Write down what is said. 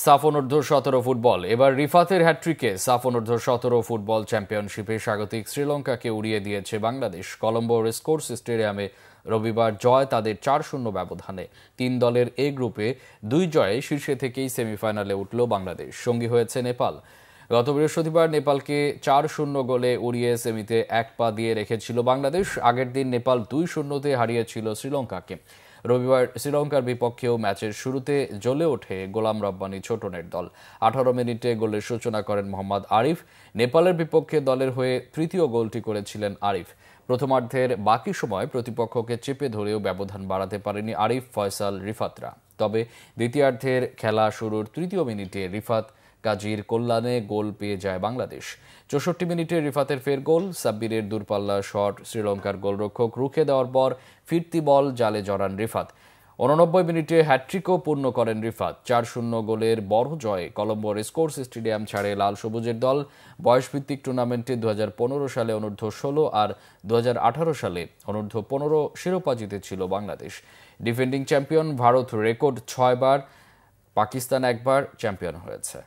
সাফ অনূর্ধ্ব-17 ফুটবল এবার রিফাতের হ্যাটট্রিকে সাফ অনূর্ধ্ব-17 ফুটবল চ্যাম্পিয়নশিপে স্বাগতিক শ্রীলঙ্কাকে উড়িয়ে দিয়েছে বাংলাদেশ। কলম্বো রেসকোর্স স্টেডিয়ামে রবিবার জয় তাদের ৪-০ ব্যবধানে। ৩ দলের এ গ্রুপে ২ জয়ে শীর্ষে থেকেই সেমিফাইনালে উঠল বাংলাদেশ। সঙ্গী হয়েছে নেপাল। গত বৃহস্পতিবার নেপালকে ৪-০ গোলে উড়িয়ে সেমিতে এক পা দিয়ে রেখেছিল বাংলাদেশ। আগের দিন নেপাল ২-০-তে হারিয়েছিল শ্রীলঙ্কাকে। রবিবার শ্রীলঙ্কার বিপক্ষেও ম্যাচের শুরুতে জ্বলে ওঠে গোলাম রব্বানী ছোটনের দল। ১৮ মিনিটে গোলের সূচনা করেন মোহাম্মদ আরিফ। নেপালের বিপক্ষে দলের হয়ে তৃতীয় গোলটি করেছিলেন আরিফ। প্রথমার্ধের বাকি সময় প্রতিপক্ষকে চেপে ধরেও ব্যবধান বাড়াতে পারেনি আরিফ, ফয়সাল, রিফাতরা। তবে দ্বিতীয়ার্ধের খেলা শুরুর তৃতীয় মিনিটে রিফাত কাজীর কল্যাণে গোল পেয়ে যায় বাংলাদেশ। ৬৪ মিনিটে রিফাতের ফের গোল, সাব্বিরের দূরপাল্লা শট শ্রীলঙ্কার গোলরক্ষক রুখে দেওয়ার পর ফিরতি বল জালে জড়ান রিফাত। ৮৯ মিনিটে হ্যাটট্রিকও পূর্ণ করেন রিফাত। ৪-০ গোলের বড় জয়ে কলম্বো রেসকোর্স স্টেডিয়াম ছাড়ে লাল সবুজের দল। বয়সভিত্তিক টুর্নামেন্টে ২০১৫ সালে অনূর্ধ্ব-১৬ আর ২০১৮ সালে অনূর্ধ্ব-১৫ শিরোপা জিতেছিল Bangladesh. Defending champion Bharat record ৬ বার, পাকিস্তান একবার চ্যাম্পিয়ন হয়েছে।